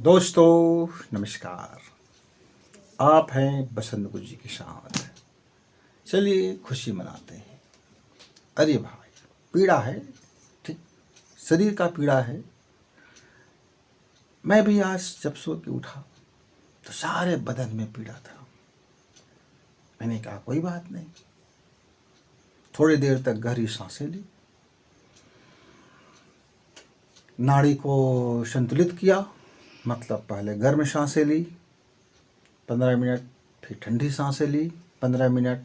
दोस्तों नमस्कार। आप हैं बसंत गुरु जी के साथ। चलिए खुशी मनाते हैं। अरे भाई, पीड़ा है, ठीक, शरीर का पीड़ा है। मैं भी आज जब सो के उठा तो सारे बदन में पीड़ा था। मैंने कहा कोई बात नहीं, थोड़ी देर तक गहरी सांसें ली, नाड़ी को संतुलित किया। मतलब पहले गर्म सांसें ली 15 मिनट, फिर ठंडी सांसें ली 15 मिनट,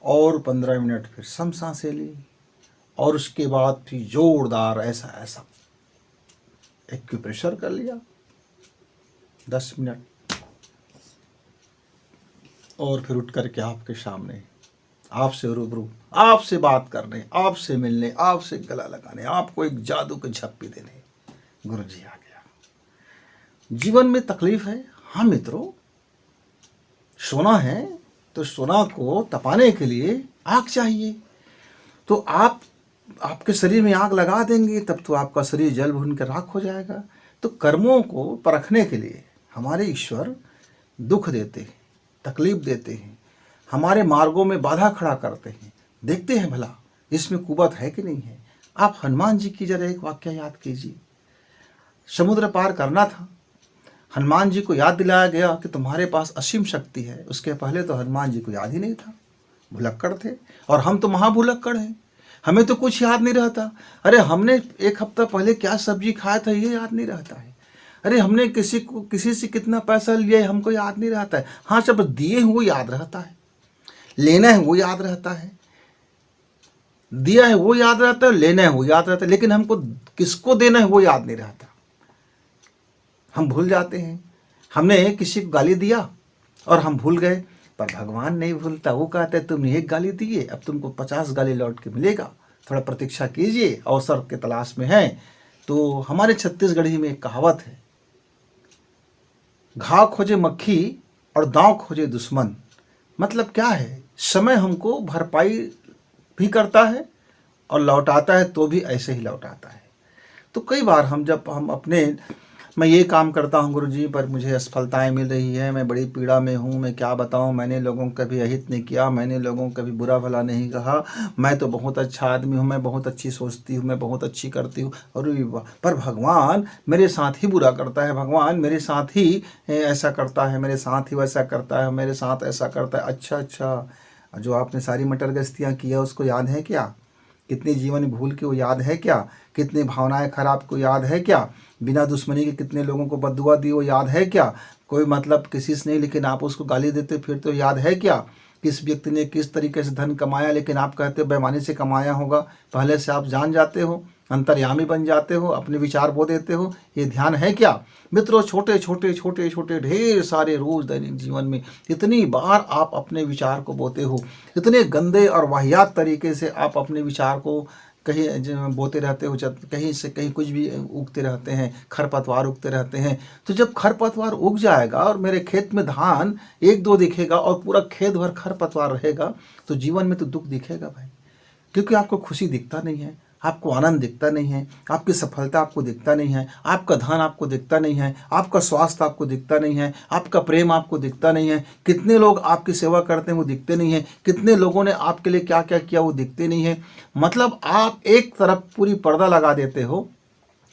और 15 मिनट फिर सम सांसें ली, और उसके बाद फिर जोरदार ऐसा ऐसा एक्यूप्रेशर कर लिया 10 मिनट, और फिर उठ करके आपके सामने, आपसे रूबरू, आपसे बात करने, आपसे मिलने, आपसे गला लगाने, आपको एक जादू की झप्पी देने गुरु जी आ गया। जीवन में तकलीफ है, हाँ मित्रों, सोना है तो सोना को तपाने के लिए आग चाहिए। तो आप आपके शरीर में आग लगा देंगे तब तो आपका शरीर जल भून कर राख हो जाएगा। तो कर्मों को परखने के लिए हमारे ईश्वर दुख देते हैं, तकलीफ देते हैं, हमारे मार्गों में बाधा खड़ा करते हैं, देखते हैं भला इसमें कुवत है कि नहीं है। आप हनुमान जी की जरा एक वाक्य याद कीजिए। समुद्र पार करना था, हनुमान जी को याद दिलाया गया कि तुम्हारे पास असीम शक्ति है। उसके पहले तो हनुमान जी को याद ही नहीं था, भुलक्कड़ थे। और हम तो महाभुलक्कड़ हैं, हमें तो कुछ याद नहीं रहता। अरे हमने एक हफ्ता पहले क्या सब्जी खाया था ये याद नहीं रहता है। अरे हमने किसी से कितना पैसा लिया है हमको याद नहीं रहता है। हाँ, जब दिए हैं वो याद रहता है, लेना है वो याद रहता है, दिया है वो याद रहता है, लेना है वो याद रहता है, लेकिन हमको किसको देना है वो याद नहीं रहता। हम भूल जाते हैं। हमने किसी को गाली दिया और हम भूल गए, पर भगवान नहीं भूलता। वो कहते हैं तुमने एक गाली दी है, अब तुमको 50 गाली लौट के मिलेगा, थोड़ा प्रतीक्षा कीजिए, अवसर के तलाश में है। तो हमारे छत्तीसगढ़ी में एक कहावत है, घाव खोजे मक्खी और दांव खोजे दुश्मन। मतलब क्या है, समय हमको भरपाई भी करता है और लौटाता है तो भी ऐसे ही लौटाता है। तो कई बार हम अपने, मैं ये काम करता हूँ गुरुजी पर मुझे असफलताएं मिल रही है, मैं बड़ी पीड़ा में हूँ, मैं क्या बताऊँ, मैंने लोगों का भी अहित नहीं किया, मैंने लोगों का भी बुरा भला नहीं कहा, मैं तो बहुत अच्छा आदमी हूँ, मैं बहुत अच्छी सोचती हूँ, मैं बहुत अच्छी करती हूँ, और पर भगवान मेरे साथ ही बुरा करता है, भगवान मेरे साथ ही ऐसा करता है, मेरे साथ ही वैसा करता है, मेरे साथ ऐसा करता है। अच्छा, जो आपने सारी मटर गश्तियाँ की है उसको याद है क्या? कितने जीवन भूल के वो याद है क्या? कितनी भावनाएं खराब को याद है क्या? बिना दुश्मनी के कितने लोगों को बद्दुआ दी वो याद है क्या? कोई मतलब किसी से नहीं, लेकिन आप उसको गाली देते फिर तो याद है क्या? किस व्यक्ति ने किस तरीके से धन कमाया, लेकिन आप कहते हो बेईमानी से कमाया होगा। पहले से आप जान जाते हो, अंतर्यामी बन जाते हो, अपने विचार बो देते हो, ये ध्यान है क्या? मित्रों, छोटे छोटे ढेर सारे रोज दैनिक जीवन में इतनी बार आप अपने विचार को बोते हो, इतने गंदे और वाहियात तरीके से आप अपने विचार को कहीं बोते रहते हो, जब कहीं से कहीं कुछ भी उगते रहते हैं, खरपतवार उगते रहते हैं। तो जब खरपतवार उग जाएगा और मेरे खेत में धान एक दो दिखेगा और पूरा खेत भर खरपतवार रहेगा, तो जीवन में तो दुख दिखेगा भाई। क्योंकि आपको खुशी दिखता नहीं है, आपको आनंद दिखता नहीं है, आपकी सफलता आपको दिखता नहीं है, आपका धन आपको दिखता नहीं है, आपका स्वास्थ्य आपको दिखता नहीं है, आपका प्रेम आपको दिखता नहीं है, कितने लोग आपकी सेवा करते हैं वो दिखते नहीं है, कितने लोगों ने आपके लिए क्या क्या किया वो दिखते नहीं है। मतलब आप एक तरफ पूरी पर्दा लगा देते हो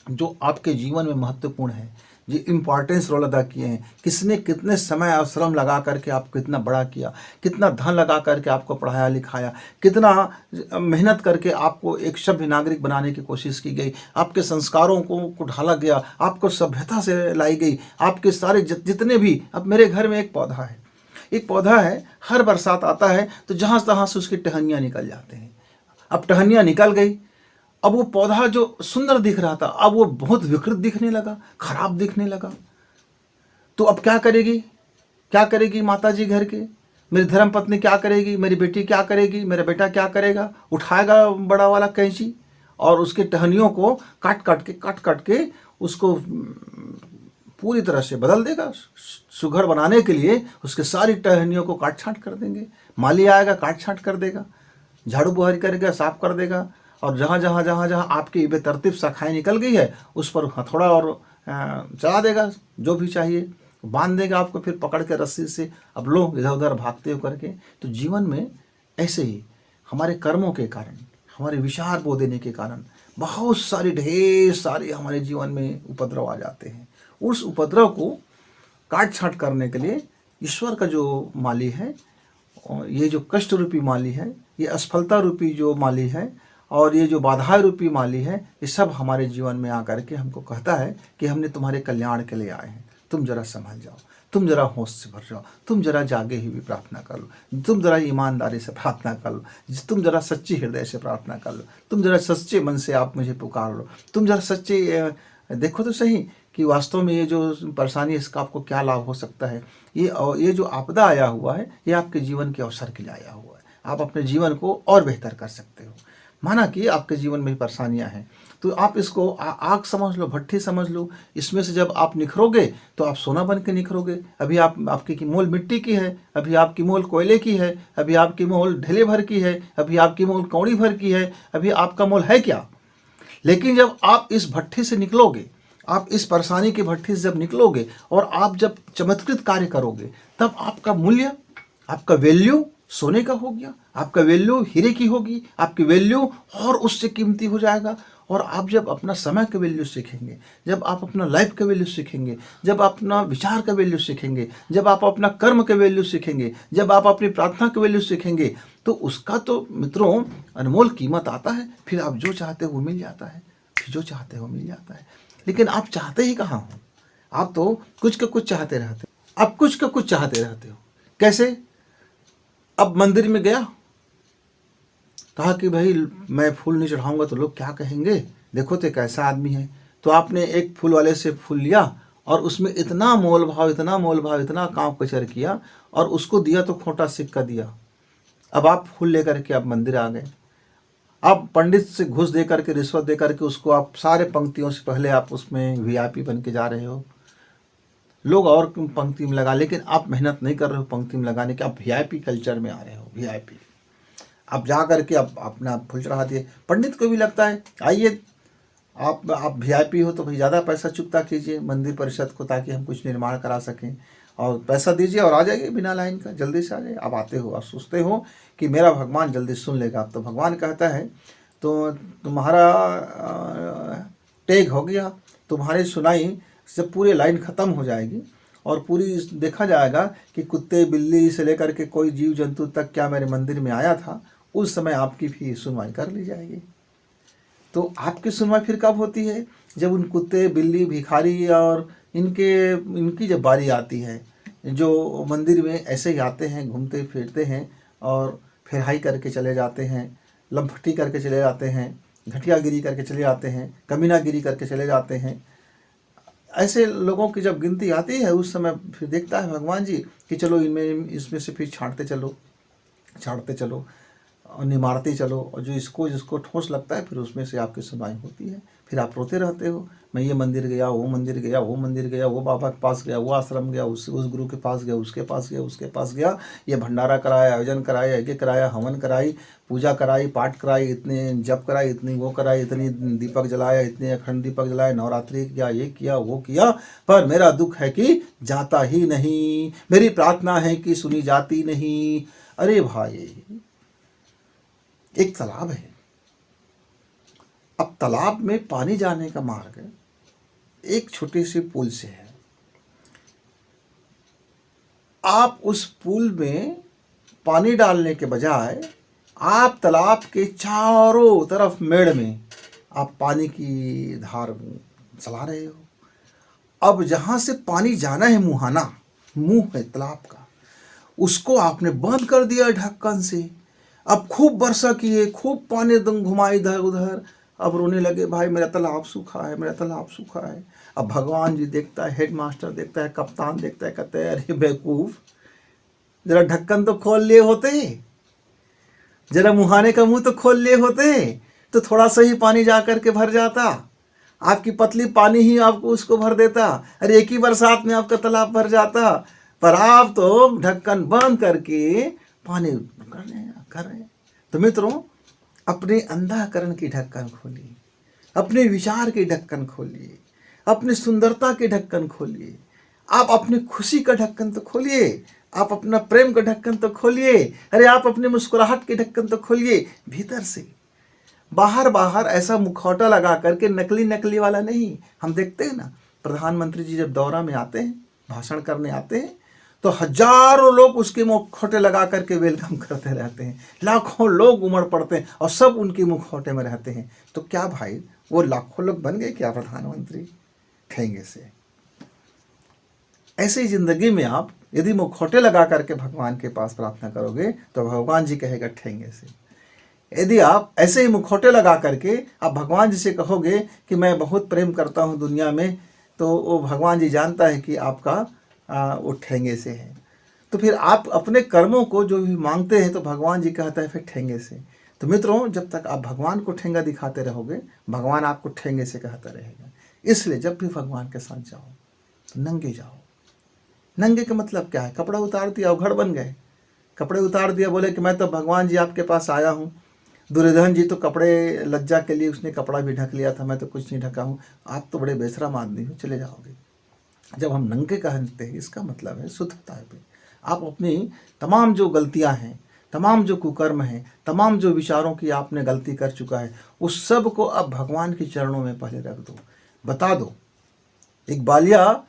जो आपके जीवन में महत्वपूर्ण है, जो इम्पॉर्टेंस रोल अदा किए हैं। किसने कितने समय और श्रम लगा करके आपको कितना बड़ा किया, कितना धन लगा करके आपको पढ़ाया लिखाया, कितना मेहनत करके आपको एक सभ्य नागरिक बनाने की कोशिश की गई, आपके संस्कारों को ढाला गया, आपको सभ्यता से लाई गई, आपके सारे जितने भी। अब मेरे घर में एक पौधा है, हर बरसात आता है तो जहाँ तहाँ से उसकी टहनियाँ निकल जाते हैं। अब टहनियाँ निकल गई, अब वो पौधा जो सुंदर दिख रहा था अब वो बहुत विकृत दिखने लगा, खराब दिखने लगा। तो अब क्या करेगी माता जी घर के, मेरी धर्म पत्नी क्या करेगी, मेरी बेटी क्या करेगी, मेरा बेटा क्या करेगा? उठाएगा बड़ा वाला कैंची और उसके टहनियों को काट काट के उसको पूरी तरह से बदल देगा। सुघड़ बनाने के लिए उसके सारी टहनियों को काट छांट कर देंगे। माली आएगा, काट छांट कर देगा, झाड़ू बुहारी करेगा, साफ कर देगा, और जहाँ जहाँ आपकी बेतरतीब शाखाएं निकल गई है उस पर हथौड़ा और चला देगा जो भी चाहिए, बांध देगा आपको फिर पकड़ के रस्सी से, अब लो इधर उधर भागते हो करके। तो जीवन में ऐसे ही हमारे कर्मों के कारण, हमारे विचार बो देने के कारण बहुत सारी ढेर सारी हमारे जीवन में उपद्रव आ जाते हैं। उस उपद्रव को काट छाँट करने के लिए ईश्वर का जो माली है, और ये जो कष्ट रूपी माली है, ये असफलता रूपी जो माली है, और ये जो बाधा रूपी माली है, ये सब हमारे जीवन में आकर के हमको कहता है कि हमने तुम्हारे कल्याण के लिए आए हैं, तुम जरा संभल जाओ, तुम जरा होश से भर जाओ, तुम जरा जागे ही भी प्रार्थना कर लो, तुम जरा ईमानदारी से प्रार्थना कर लो, तुम जरा सच्ची हृदय से प्रार्थना कर लो, तुम जरा सच्चे मन से आप मुझे पुकार लो, तुम जरा सच्चे देखो तो सही कि वास्तव में ये जो परेशानी है इसका आपको क्या लाभ हो सकता है। ये जो आपदा आया हुआ है, ये आपके जीवन के अवसर के लिए आया हुआ है। आप अपने जीवन को और बेहतर कर सकते हो। माना कि आपके जीवन में परेशानियां हैं, तो आप इसको आग समझ लो, भट्ठी समझ लो। इसमें से जब आप निखरोगे तो आप सोना बन के निखरोगे। अभी आपकी की मोल मिट्टी की है, अभी आपकी मोल कोयले की है, अभी आपकी मोल ढेले भर की है, अभी आपकी मोल कौड़ी भर की है, अभी आपका मोल है क्या। लेकिन जब आप इस भट्ठी से निकलोगे, आप इस परेशानी की भट्ठी से जब निकलोगे और आप जब चमत्कृत कार्य करोगे, तब आपका मूल्य, आपका वैल्यू सोने का हो गया, आपका वैल्यू हीरे की होगी, आपकी वैल्यू और उससे कीमती हो जाएगा। और आप जब अपना समय का वैल्यू सीखेंगे, जब आप अपना लाइफ का वैल्यू सीखेंगे, जब आप अपना विचार का वैल्यू सीखेंगे, जब आप अपना कर्म का वैल्यू सीखेंगे, जब आप अपनी प्रार्थना का वैल्यू सीखेंगे, तो उसका तो मित्रों अनमोल कीमत आता है। फिर आप जो चाहते हो वो मिल जाता है, फिर जो चाहते हो मिल जाता है। लेकिन आप चाहते ही कहाँ हो? आप तो कुछ का कुछ चाहते रहते हो, आप कुछ का कुछ चाहते रहते हो। कैसे? अब मंदिर में गया, कहा कि भाई मैं फूल नहीं चढ़ाऊंगा तो लोग क्या कहेंगे, देखो तो कैसा आदमी है। तो आपने एक फूल वाले से फूल लिया और उसमें इतना मोल भाव, इतना मोल भाव, इतना कांव कचर किया और उसको दिया तो खोटा सिक्का दिया। अब आप फूल लेकर के आप मंदिर आ गए। आप पंडित से घूस दे करके, रिश्वत दे करके उसको आप सारे पंक्तियों से पहले आप उसमें वीआईपी बन के जा रहे हो। लोग और पंक्ति में लगा, लेकिन आप मेहनत नहीं कर रहे हो पंक्ति में लगाने के, आप वीआईपी कल्चर में आ रहे हो। वीआईपी आप जा करके आप अपना फूल चढ़ा दिए। पंडित को भी लगता है आइए आप वीआईपी हो तो भाई ज़्यादा पैसा चुकता कीजिए मंदिर परिषद को, ताकि हम कुछ निर्माण करा सकें, और पैसा दीजिए और आ जाइए बिना लाइन का, जल्दी से आ जाइए। आप आते हो, आप सोचते हो कि मेरा भगवान जल्दी सुन लेगा। अब तो भगवान कहता है तो तुम्हारा टेक हो गया, तुम्हारी सुनाई से पूरी लाइन ख़त्म हो जाएगी और पूरी देखा जाएगा कि कुत्ते बिल्ली से लेकर के कोई जीव जंतु तक क्या मेरे मंदिर में आया था, उस समय आपकी भी सुनवाई कर ली जाएगी। तो आपकी सुनवाई फिर कब होती है? जब उन कुत्ते बिल्ली भिखारी और इनकी जब बारी आती है, जो मंदिर में ऐसे ही आते हैं, घूमते फिरते हैं और फेराई करके चले जाते हैं, लंफटी करके चले जाते हैं, घटियागिरी करके चले जाते हैं, कमीनागिरी करके चले जाते हैं। ऐसे लोगों की जब गिनती आती है, उस समय फिर देखता है भगवान जी कि चलो इसमें से फिर छांटते चलो और निमारते चलो, और जिसको ठोस लगता है फिर उसमें से आपकी सुनवाई होती है। फिर आप रोते रहते हो, मैं ये मंदिर गया, वो मंदिर गया, वो मंदिर गया, वो बाबा के पास गया, वो आश्रम गया, उस गुरु के पास गया, उसके पास गया, ये भंडारा कराया, आयोजन कराया, यज्ञ कराया, हवन कराई, पूजा कराई, पाठ कराई, इतने जप कराई, इतनी वो कराई, इतनी दीपक जलाया, इतने अखंड दीपक जलाए, नवरात्रि किया, ये किया, वो किया, पर मेरा दुख है कि जाता ही नहीं, मेरी प्रार्थना है कि सुनी जाती नहीं। अरे भाई, एक तालाब है, अब तालाब में पानी जाने का मार्ग एक छोटे से पुल से है। आप उस पुल में पानी डालने के बजाय आप तालाब के चारों तरफ मेड़ में आप पानी की धार चला रहे हो। अब जहाँ से पानी जाना है, मुहाना, मुंह है तालाब का, उसको आपने बंद कर दिया ढक्कन से। अब खूब वर्षा किए, खूब पानी दम घुमाए इधर उधर। अब रोने लगे, भाई मेरा तालाब सूखा है, मेरा तालाब सूखा है। अब भगवान जी देखता है, हेड मास्टर देखता है, कप्तान देखता है, कहते हैं अरे बेवकूफ, जरा ढक्कन तो खोल लिए होते, जरा मुहाने का मुंह तो खोल लिए होते, तो थोड़ा सा ही पानी जा करके भर जाता। आपकी पतली पानी ही आपको उसको भर देता। अरे एक ही बरसात में आपका तालाब भर जाता। पर आप तो ढक्कन बंद करके पानी कर रहे हैं। तो मित्रों, अपने अंधाकरण की ढक्कन खोलिए, अपने विचार की ढक्कन खोलिए, अपनी सुंदरता के ढक्कन खोलिए, आप अपनी खुशी का ढक्कन तो खोलिए, आप अपना प्रेम का ढक्कन तो खोलिए, अरे आप अपनी मुस्कुराहट के ढक्कन तो खोलिए भीतर से। बाहर बाहर ऐसा मुखौटा लगा करके नकली नकली वाला नहीं। हम देखते हैं ना, प्रधानमंत्री जी जब दौरा में आते हैं, भाषण करने आते हैं, तो हजारों लोग उसके मुखौटे लगा करके वेलकम करते रहते हैं, लाखों लोग उमड़ पड़ते हैं और सब उनके मुखौटे में रहते हैं। तो क्या भाई वो लाखों लोग बन गए क्या प्रधानमंत्री? ठेंगे से। ऐसे ही जिंदगी में आप यदि मुखौटे लगा करके भगवान के पास प्रार्थना करोगे तो भगवान जी कहेगा ठेंगे से। यदि आप ऐसे ही मुखौटे लगा करके आप भगवान जी से कहोगे कि मैं बहुत प्रेम करता हूँ दुनिया में, तो वो भगवान जी जानता है कि आपका वो ठेंगे से है। तो फिर आप अपने कर्मों को जो भी मांगते हैं तो भगवान जी कहता है फिर ठेंगे से। तो मित्रों, जब तक आप भगवान को ठेंगा दिखाते रहोगे, भगवान आपको ठेंगे से कहता रहेगा। इसलिए जब भी भगवान के साथ जाओ तो नंगे जाओ। नंगे का मतलब क्या है? कपड़ा उतार दिया, उघड़ बन गए, कपड़े उतार दिया, बोले कि मैं तो भगवान जी आपके पास आया हूँ। दुर्योधन जी तो कपड़े लज्जा के लिए उसने कपड़ा भी ढक लिया था, मैं तो कुछ नहीं ढका हूँ, आप तो बड़े बेशरम आदमी हो, चले जाओगे। जब हम नंगे कहते हैं इसका मतलब है शुद्धता पे। आप अपनी तमाम जो गलतियां हैं, तमाम जो कुकर्म हैं, तमाम जो विचारों की आपने गलती कर चुका है, उस सब को अब भगवान के चरणों में पहले रख दो, बता दो। एक बालिया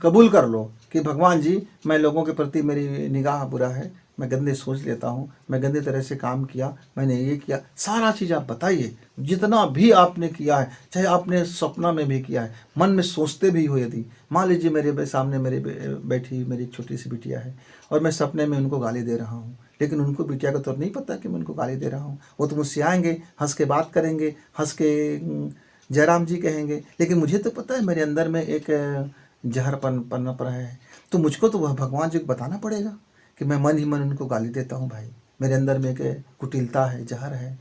कबूल कर लो कि भगवान जी मैं लोगों के प्रति मेरी निगाह बुरा है, मैं गंदे सोच लेता हूँ, मैं गंदे तरह से काम किया, मैंने ये किया, सारा चीज़ आप बताइए। जितना भी आपने किया है, चाहे आपने सपना में भी किया है, मन में सोचते भी हो, यदि मान लीजिए मेरे सामने बैठी मेरी छोटी सी बिटिया है और मैं सपने में उनको गाली दे रहा हूँ, लेकिन उनको बिटिया को तो नहीं पता कि मैं उनको गाली दे रहा हूँ। वो तो मुझसे आएंगे, हंस के बात करेंगे, हंस के जयराम जी कहेंगे, लेकिन मुझे तो पता है मेरे अंदर में एक जहर पनप रहा है। तो मुझको तो वह भगवान जी को बताना पड़ेगा कि मैं मन ही मन उनको गाली देता हूँ। भाई मेरे अंदर में एक कुटिलता है, जहर है।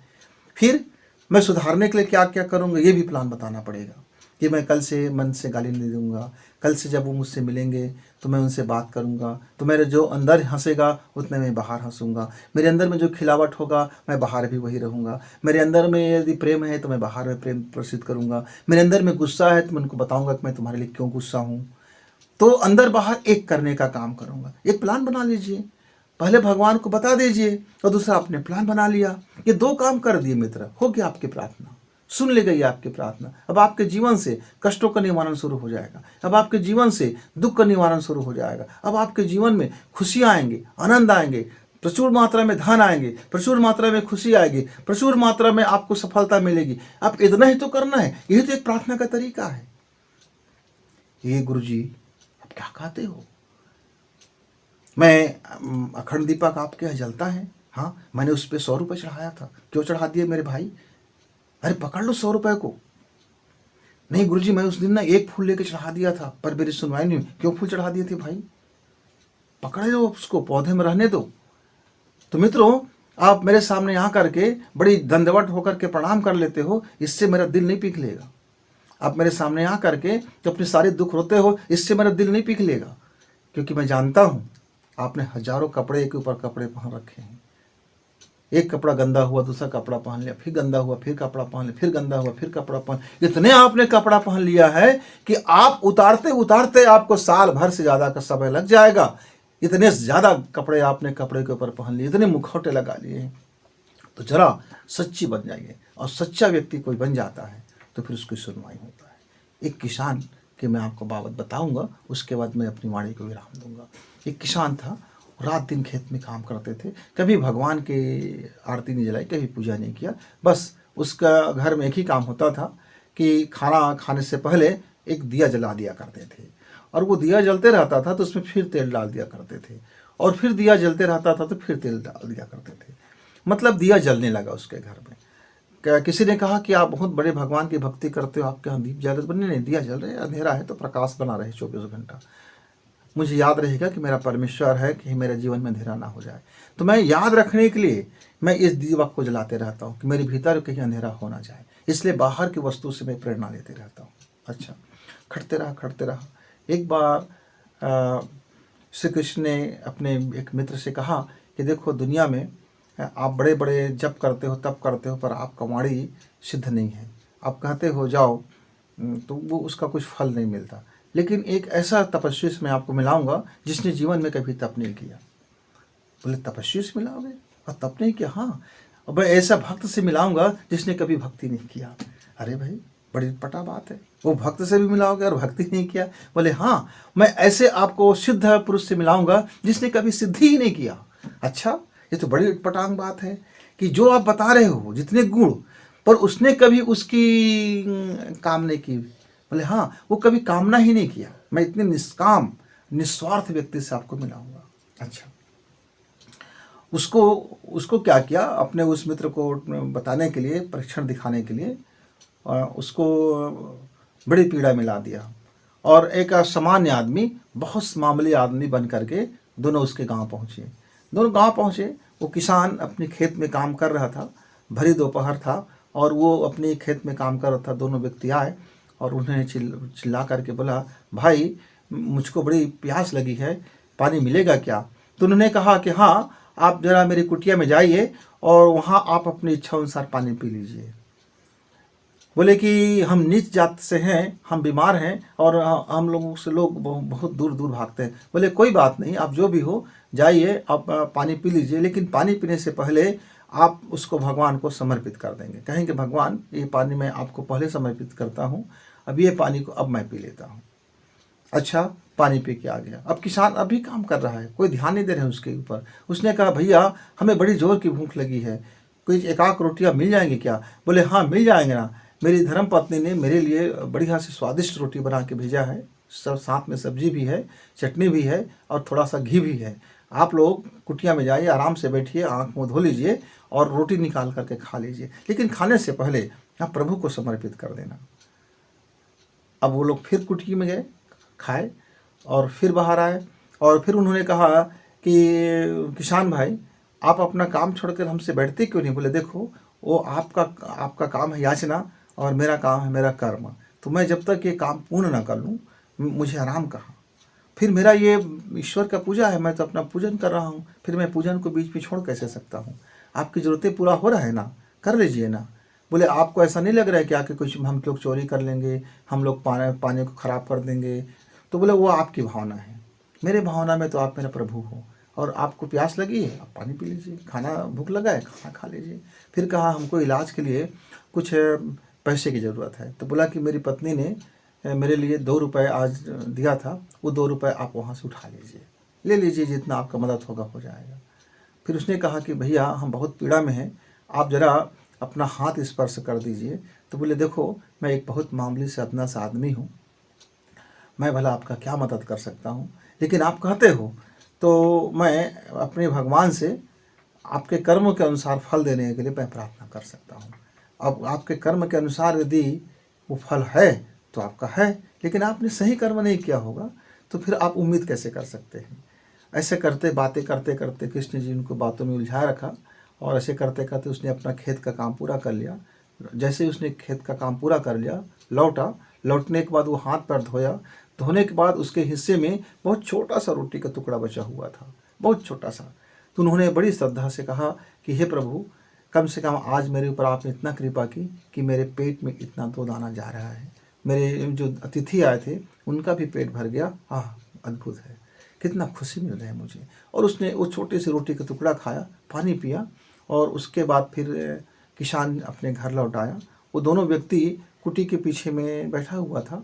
फिर मैं सुधारने के लिए क्या क्या करूँगा ये भी प्लान बताना पड़ेगा कि मैं कल से मन से गाली नहीं दूंगा, कल से जब वो मुझसे मिलेंगे तो मैं उनसे बात करूंगा, तो मेरे जो अंदर हंसेगा उतने में बाहर हंसूंगा, मेरे अंदर में जो खिलावट होगा मैं बाहर भी वही रहूंगा, मेरे अंदर में यदि प्रेम है तो मैं बाहर में प्रेम प्रसिद्ध करूंगा, मेरे अंदर में गुस्सा है तो मैं उनको बताऊंगा कि मैं तुम्हारे लिए क्यों गुस्सा हूँ। तो अंदर बाहर एक करने का काम करूंगा। एक प्लान बना लीजिए, पहले भगवान को बता दीजिए और दूसरा आपने प्लान बना लिया। ये दो काम कर दिए मित्र, हो गया आपकी प्रार्थना, सुन ली गई आपकी प्रार्थना। अब आपके जीवन से कष्टों का निवारण शुरू हो जाएगा, अब आपके जीवन से दुख का निवारण शुरू हो जाएगा, अब आपके जीवन में खुशियाँ आएंगी, आनंद आएंगे, प्रचुर मात्रा में धन आएंगे, प्रचुर मात्रा में खुशी आएगी, प्रचुर मात्रा में आपको सफलता मिलेगी। आप इतना ही तो करना है, यही तो एक प्रार्थना का तरीका है। ये गुरुजी आप क्या कहते हो? मैं अखंड दीपक आपके यहाँ जलता है, हाँ मैंने उस पर 100 रुपये चढ़ाया था, क्यों चढ़ा दिए मेरे भाई? अरे पकड़ लो 100 रुपये को। नहीं गुरुजी मैं उस दिन ना एक फूल लेके चढ़ा दिया था, पर मेरी सुनवाई नहीं, क्यों फूल चढ़ा दिए थे भाई? पकड़ लो उसको, पौधे में रहने दो। तो मित्रों, आप मेरे सामने आ करके बड़ी दंडवत होकर के प्रणाम कर लेते हो, इससे मेरा दिल नहीं पिघलेगा। आप मेरे सामने आ करके तो अपने सारे दुख रोते हो, इससे मेरा दिल नहीं पिघलेगा, क्योंकि मैं जानता हूँ आपने हजारों कपड़े एक ऊपर कपड़े पहन रखे हैं। एक कपड़ा गंदा हुआ दूसरा कपड़ा पहन लिया, फिर गंदा हुआ फिर कपड़ा पहन लिया, फिर गंदा हुआ फिर कपड़ा पहन, इतने आपने कपड़ा पहन लिया है कि आप उतारते उतारते आपको साल भर से ज़्यादा का समय लग जाएगा। इतने ज़्यादा कपड़े आपने कपड़े के ऊपर पहन लिए, इतने मुखौटे लगा लिए हैं। तो जरा सच्ची बन जाइए, और सच्चा व्यक्ति कोई बन जाता है तो फिर उसकी सुनवाई होता है। एक किसान की मैं आपको बाबत बताऊंगा, उसके बाद मैं अपनी वाणी को विराम दूंगा। एक किसान था, रात दिन खेत में काम करते थे, कभी भगवान की आरती नहीं जलाई, कभी पूजा नहीं किया, बस उसका घर में एक ही काम होता था कि खाना खाने से पहले एक दिया जला दिया करते थे, और वो दिया जलते रहता था तो उसमें फिर तेल डाल दिया करते थे, और फिर दिया जलते रहता था तो फिर तेल डाल दिया करते थे। मतलब दिया जलने लगा उसके घर में। किसी ने कहा कि आप बहुत बड़े भगवान की भक्ति करते हो, आपके यहाँ दीप जल रहे? बने नहीं, दिया जल रहे, अंधेरा है तो प्रकाश बना रहे 24 घंटा। मुझे याद रहेगा कि मेरा परमेश्वर है, कि मेरे जीवन में अंधेरा ना हो जाए। तो मैं याद रखने के लिए मैं इस दीपक को जलाते रहता हूँ कि मेरे भीतर कहीं अंधेरा हो ना जाए, इसलिए बाहर की वस्तु से मैं प्रेरणा लेते रहता हूँ। अच्छा, खटते रहा। एक बार श्री कृष्ण ने अपने एक मित्र से कहा कि देखो दुनिया में आप बड़े बड़े जप करते हो, तप करते हो, पर आपका वाणी सिद्ध नहीं है। आप कहते हो जाओ तो वो उसका कुछ फल नहीं मिलता। लेकिन एक ऐसा तपस्वी से मैं आपको मिलाऊंगा जिसने जीवन में कभी तप नहीं किया। बोले तपस्वी से मिलाओगे और तप नहीं किया? हाँ। और मैं ऐसा भक्त से मिलाऊंगा जिसने कभी भक्ति नहीं किया। अरे भाई, बड़ी पटा बात है, वो भक्त से भी मिलाओगे और भक्ति नहीं किया? बोले हाँ, मैं ऐसे आपको सिद्ध पुरुष से मिलाऊंगा जिसने कभी सिद्धि ही नहीं किया। अच्छा, ये तो बड़ी पटांग बात है कि जो आप बता रहे हो जितने गुण, पर उसने कभी उसकी काम नहीं की। बोले हाँ, वो कभी कामना ही नहीं किया। मैं इतने निष्काम निस्वार्थ व्यक्ति से आपको मिलाऊंगा। अच्छा, उसको उसको क्या किया, अपने उस मित्र को बताने के लिए, परीक्षण दिखाने के लिए उसको बड़ी पीड़ा में ला दिया। और एक सामान्य आदमी, बहुत मामूली आदमी बन करके दोनों उसके गांव पहुँचे। दोनों गांव पहुँचे, वो किसान अपने खेत में काम कर रहा था, भरी दोपहर था और वो अपने खेत में काम कर रहा था। दोनों व्यक्ति आए और उन्हें चिल्ला करके बोला, भाई मुझको बड़ी प्यास लगी है, पानी मिलेगा क्या? तो उन्होंने कहा कि हाँ, आप ज़रा मेरी कुटिया में जाइए और वहाँ आप अपनी इच्छा अनुसार पानी पी लीजिए। बोले कि हम नीच जात से हैं, हम बीमार हैं और हम लोगों से लोग बहुत दूर दूर भागते हैं। बोले कोई बात नहीं, आप जो भी हो जाइए, आप पानी पी लीजिए, लेकिन पानी पीने से पहले आप उसको भगवान को समर्पित कर देंगे। कहेंगे भगवान, ये पानी मैं आपको पहले समर्पित करता हूँ, अब ये पानी को अब मैं पी लेता हूँ। अच्छा, पानी पी के आ गया। अब किसान अभी काम कर रहा है, कोई ध्यान नहीं दे रहे हैं उसके ऊपर। उसने कहा भैया, हमें बड़ी जोर की भूख लगी है, कोई एक आध रोटियाँ मिल जाएंगी क्या? बोले हाँ, मिल जाएंगे ना, मेरी धर्म पत्नी ने मेरे लिए बढ़िया से स्वादिष्ट रोटी बना के भेजा है, सब साथ में सब्जी भी है, चटनी भी है और थोड़ा सा घी भी है। आप लोग कुटिया में जाइए, आराम से बैठिए, आँख मुँह धो लीजिए और रोटी निकाल करके खा लीजिए, लेकिन खाने से पहले आप प्रभु को समर्पित कर देना। अब वो लोग फिर कुटिया में गए, खाए और फिर बाहर आए और फिर उन्होंने कहा कि किसान भाई, आप अपना काम छोड़कर हमसे बैठते क्यों नहीं? बोले देखो, वो आपका काम है याचना और मेरा काम है मेरा कर्म, तो मैं जब तक ये काम पूर्ण ना कर लूँ, मुझे आराम कहाँ? फिर मेरा ये ईश्वर का पूजा है, मैं तो अपना पूजन कर रहा हूँ, फिर मैं पूजन को बीच में छोड़ कैसे सकता हूँ? आपकी ज़रूरतें पूरा हो रहा है ना, कर लीजिए ना। बोले आपको ऐसा नहीं लग रहा है क्या कि कुछ हम लोग चोरी कर लेंगे, हम लोग पानी को ख़राब कर देंगे? तो बोले वो आपकी भावना है, मेरे भावना में तो आप मेरा प्रभु हो, और आपको प्यास लगी है, आप पानी पी लीजिए, खाना भूख लगा है, खाना खा लीजिए। फिर कहा हमको इलाज के लिए कुछ पैसे की ज़रूरत है। तो बोला कि मेरी पत्नी ने मेरे लिए 2 रुपये आज दिया था, वो 2 रुपये आप वहाँ से उठा लीजिए, ले लीजिए, जितना आपका मदद होगा हो जाएगा। फिर उसने कहा कि भैया हम बहुत पीड़ा में हैं, आप ज़रा अपना हाथ स्पर्श कर दीजिए। तो बोले देखो, मैं एक बहुत मामूली से अदना सा आदमी हूँ, मैं भला आपका क्या मदद कर सकता हूँ, लेकिन आप कहते हो तो मैं अपने भगवान से आपके कर्म के अनुसार फल देने के लिए मैं प्रार्थना कर सकता हूँ। अब आपके कर्म के अनुसार यदि वो फल है तो आपका है, लेकिन आपने सही कर्म नहीं किया होगा, तो फिर आप उम्मीद कैसे कर सकते हैं? ऐसे करते बातें करते करते कृष्ण जी उनको बातों में उलझाए रखा और ऐसे करते करते उसने अपना खेत का काम पूरा कर लिया। जैसे ही उसने खेत का काम पूरा कर लिया, लौटा, लौटने के बाद वो हाथ पैर धोया, धोने के बाद उसके हिस्से में बहुत छोटा सा रोटी का टुकड़ा बचा हुआ था, बहुत छोटा सा। तो उन्होंने बड़ी श्रद्धा से कहा कि हे प्रभु, कम से कम आज मेरे ऊपर आपने इतना कृपा की कि मेरे पेट में इतना तो दाना जा रहा है, मेरे जो अतिथि आए थे उनका भी पेट भर गया। हाँ, अद्भुत है, कितना खुशी मिल रहा है मुझे। और उसने वो छोटी सी रोटी का टुकड़ा खाया, पानी पिया और उसके बाद फिर किसान अपने घर लौट आया। वो दोनों व्यक्ति कुटी के पीछे में बैठा हुआ था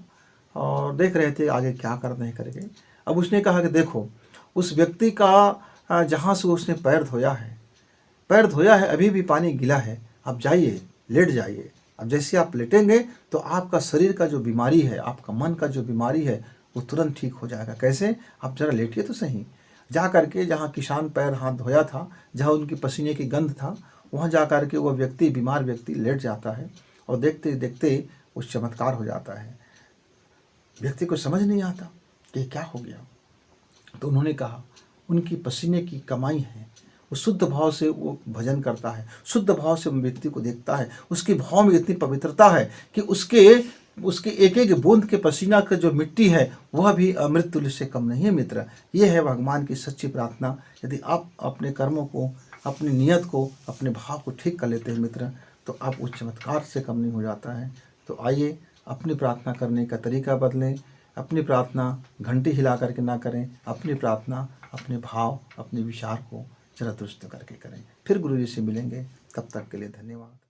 और देख रहे थे आगे क्या करना है करके। अब उसने कहा कि देखो, उस व्यक्ति का जहाँ से उसने पैर धोया है, अभी भी पानी गीला है, आप जाइए, लेट जाइए। अब जैसे आप लेटेंगे तो आपका शरीर का जो बीमारी है, आपका मन का जो बीमारी है, वो तुरंत ठीक हो जाएगा। कैसे? आप ज़रा लेटिए तो सही। जा करके जहाँ किसान पैर हाथ धोया था, जहाँ उनकी पसीने की गंध था, वहाँ जा करके वह व्यक्ति, बीमार व्यक्ति लेट जाता है और देखते देखते उस चमत्कार हो जाता है। व्यक्ति को समझ नहीं आता कि क्या हो गया। तो उन्होंने कहा उनकी पसीने की कमाई है, वो शुद्ध भाव से वो भजन करता है, शुद्ध भाव से व्यक्ति को देखता है, उसके भाव में इतनी पवित्रता है कि उसके एक एक बूंद के पसीना का जो मिट्टी है वह भी अमृत तुल्य से कम नहीं है। मित्र, ये है भगवान की सच्ची प्रार्थना। यदि आप अपने कर्मों को, अपनी नियत को, अपने भाव को ठीक कर लेते हैं मित्र, तो आप उस चमत्कार से कम नहीं हो जाता है। तो आइए अपनी प्रार्थना करने का तरीका बदलें। अपनी प्रार्थना घंटी हिला करके ना करें, अपनी प्रार्थना अपने भाव, अपने विचार को जरा दुरुस्त करके करें। फिर गुरु जी से मिलेंगे, तब तक के लिए धन्यवाद।